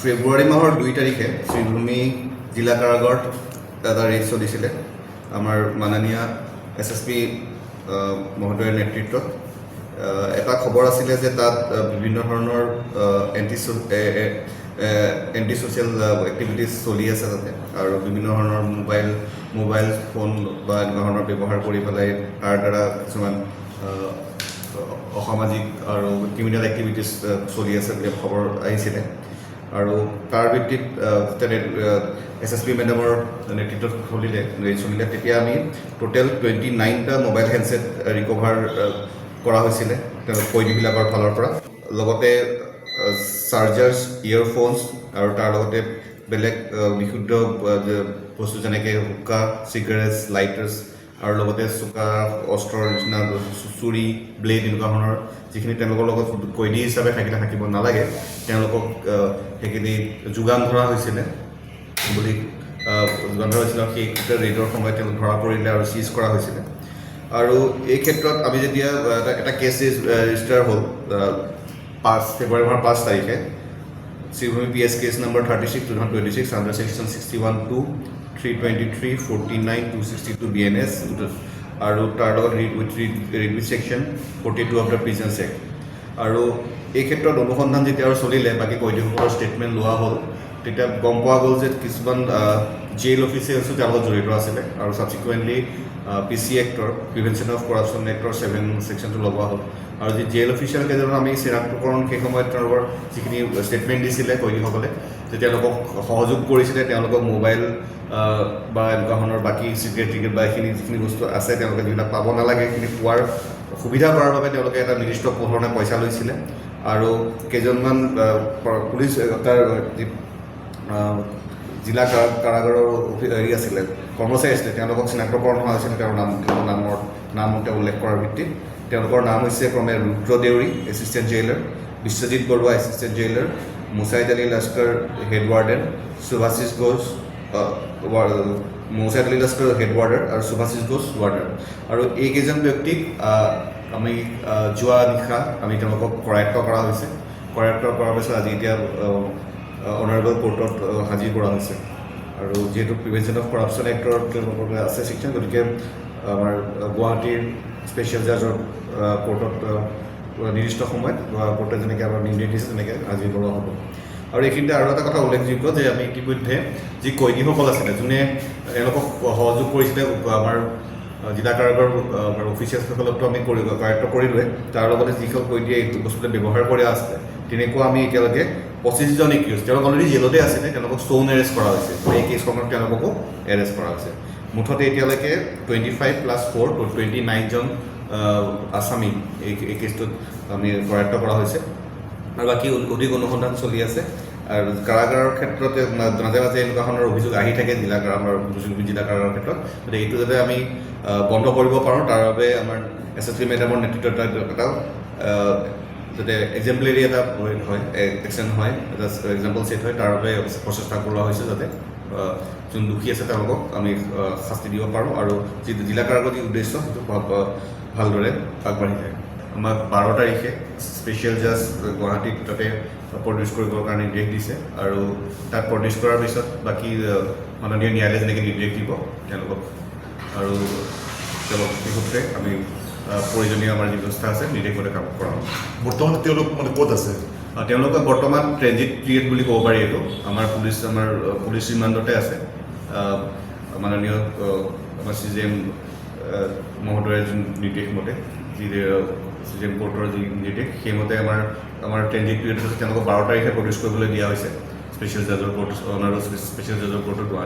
ফেব্ৰুৱাৰী মাহৰ 2 তাৰিখে শ্ৰীভূমি জিলা কাৰাগাৰত এটা ৰেড চলিছিলে আমাৰ মাননীয় SSP মহোদয়ৰ নেতৃত্বত। এটা খবৰ আছিলে যে তাত বিভিন্ন ধৰণৰ এণ্টি ছ'চিয়েল এক্টিভিটিজ চলি আছে তাতে, আৰু বিভিন্ন ধৰণৰ মোবাইল ফোন বা এনেকুৱা ধৰণৰ ব্যৱহাৰ কৰি পেলাই তাৰ দ্বাৰা কিছুমান অসামাজিক আৰু ক্ৰিমিনেল এক্টিভিটিজ চলি আছে বুলি খবৰ আহিছিলে। আৰু তাৰ ভিত্তিত SSP মেডামৰ নেতৃত্বত ৰেড চলিলে। তেতিয়া আমি টোটেল 29টা মোবাইল হেণ্ডছেট ৰিকভাৰ কৰা হৈছিলে কয়দীবিলাকৰ ফালৰ পৰা, লগতে চাৰ্জাৰ্ছ, ইয়েৰফোনছ আৰু তাৰ লগতে বেলেগ বিশুদ্ধ বস্তু যেনেকৈ হুক্কা, চিগাৰেটছ, লাইটাৰ্ছ আৰু লগতে চোকা অস্ত্ৰৰ নিচিনা চুৰি, ব্লেড এনেকুৱা ধৰণৰ যিখিনি তেওঁলোকৰ লগত কয়দী হিচাপে থাকিব নালাগে তেওঁলোকক সেইখিনি যোগান ধৰা হৈছিলে বুলি সেই ৰেডৰ সময়ত তেওঁলোক ধৰা পৰিলে আৰু চিজ কৰা হৈছিলে। আৰু এই ক্ষেত্ৰত আমি যেতিয়া এটা কেছ ৰেজিষ্টাৰ হ'ল ফেব্ৰুৱাৰী মাহৰ 5 তাৰিখে Sribhumi PS case number 36/2026 under section 61(2), 323, 49, 262 BNS আৰু তাৰ লগত read section 42 of the prisons act. আৰু এই ক্ষেত্ৰত অনুসন্ধান যেতিয়া আৰু চলিলে, বাকী কয়দীসকলৰ ষ্টেটমেণ্ট লোৱা হ'ল, তেতিয়া গম পোৱা গ'ল যে কিছুমান জেইল অফিচিয়েলছো তেওঁৰ লগত জড়িত আছিলে। আৰু ছাবচিকুৱেণ্টলি PC actor, prevention of corruption actor 7 ছেকশ্যনটো লগোৱা হ'ল। আৰু যি জেইল অফিচিয়েল কেইজন আমি চিনাক্তকৰণ সেই সময়ত তেওঁলোকৰ যিখিনি ষ্টেটমেণ্ট দিছিলে কয়দীসকলে, যে তেওঁলোকক সহযোগ কৰিছিলে, তেওঁলোকক মোবাইল বা এনেকুৱা ধৰণৰ বাকী চিগাৰেট বা যিখিনি বস্তু আছে তেওঁলোকে যিবিলাক পাব নালাগে সেইখিনি পোৱাৰ সুবিধা কৰাৰ বাবে তেওঁলোকে এটা নিৰ্দিষ্ট ধৰণে পইচা লৈছিলে। আৰু কেইজনমান পুলিচ তাৰ যি জিলা কাৰাগাৰৰ আছিলে কৰ্মচাৰী আছিলে তেওঁলোকক চিনাক্তকৰণ হোৱা হৈছিলে তেওঁৰ নাম উল্লেখ কৰাৰ ভিত্তিত। তেওঁলোকৰ নাম হৈছে ক্ৰমে Rudra Deori, assistant jailer; Biswajit Baruah, assistant jailer; Mushaid Ali Laskar, head warden; Subhashish Ghosh, Mushaid Ali Laskar head warder আৰু সুভাশিষ ঘোষ ৱাৰ্ডাৰ। আৰু এইকেইজন ব্যক্তিক আমি যোৱা নিশা আমি তেওঁলোকক কৰায়ত্ব কৰা হৈছে। কৰায়ত্ব কৰাৰ পিছত আজি এতিয়া অনাৰেবল কোৰ্টত হাজিৰ কৰা হৈছে। আৰু যিহেতু প্ৰিভেনশ্যন অফ কৰাপশ্যন এক্টৰ তেওঁলোকৰ আছে ছেকশ্যন, গতিকে আমাৰ গুৱাহাটীৰ স্পেচিয়েল জাজৰ কোৰ্টত নিৰ্দিষ্ট সময়ত কোৰ্টে যেনেকৈ আমাৰ নিৰ্দেশ দিছে তেনেকৈ হাজিৰ কৰা হ'ব। আৰু এইখিনিতে আৰু এটা কথা উল্লেখযোগ্য যে আমি ইতিমধ্যে যি কয়দীসকল আছিলে যোনে এওঁলোকক সহযোগ কৰিছিলে আমাৰ জিলা কাৰাগাৰৰ অফিচিয়েলসকলকতো আমি কৰায়ত্ব কৰিলোৱে, তাৰ লগতে যিসকল কয়দীয়ে এই বস্তুটো ব্যৱহাৰ কৰি আছিলে তেনেকুৱা আমি এতিয়ালৈকে 25জন একিউজ তেওঁলোক অলৰেডি জেলতে আছিলে, তেওঁলোকক ষ্ট'ন এৰেষ্ট কৰা হৈছে। এই কেছখনত তেওঁলোককো এৰেষ্ট কৰা হৈছে। মুঠতে এতিয়ালৈকে 25 + 4 29জন আছামী এই কেছটোত আমি কৰায়ত্ব কৰা হৈছে। আৰু বাকী অধিক অনুসন্ধান চলি আছে। আৰু কাৰাগাৰৰ ক্ষেত্ৰতে মাজে মাজে এনেকুৱা ধৰণৰ অভিযোগ আহি থাকে জিলা কাৰাগাৰৰ ক্ষেত্ৰত, গতিকে এইটো যাতে আমি বন্ধ কৰিব পাৰোঁ তাৰ বাবে আমাৰ SSP মেডামৰ নেতৃত্বত এটা যাতে এক্সাম্পলাৰী এটা হয় একশ্যন হয়, এটা এক্সাম্পল ছেট হয়, তাৰ বাবে প্ৰচেষ্টা কৰোৱা হৈছে যাতে যোন দোষী আছে তেওঁলোকক আমি শাস্তি দিব পাৰোঁ আৰু যি জিলা কাৰাগাৰৰ যি উদ্দেশ্য সেইটো ভালদৰে আগবাঢ়ি যায়। আমাক 12 তাৰিখে স্পেচিয়েল জাজ গুৱাহাটীত তাতে প্ৰডিউচ কৰিবৰ কাৰণে নিৰ্দেশ দিছে। আৰু তাত প্ৰডিউচ কৰাৰ পিছত বাকী মাননীয় ন্যায়ালয়ে যেনেকৈ নিৰ্দেশ দিব তেওঁলোকক, আৰু তেওঁলোক সেই সূত্ৰে আমি প্ৰয়োজনীয় আমাৰ যি ব্যৱস্থা আছে নিৰ্দেশ মতে কাম কৰা হ'ব। বৰ্তমান তেওঁলোক ক'ত আছে? তেওঁলোকে বৰ্তমান ট্ৰেনজিট পিৰিয়ড বুলি ক'ব পাৰি। এইটো আমাৰ পুলিচ ৰিমাণ্ডতে আছে। মাননীয় আমাৰ CJM মহোদয়ৰ যি নিৰ্দেশ মতে, CJM কোৰ্টৰ যি নিৰ্দেশ সেইমতে আমাৰ ট্ৰেনজিট পিৰিয়ড আছে। তেওঁলোকক 12 তাৰিখে প্ৰডিউচ কৰিবলৈ দিয়া হৈছে স্পেচিয়েল জাজৰ কোৰ্ট, স্পেচিয়েল জাজৰ কোৰ্টত।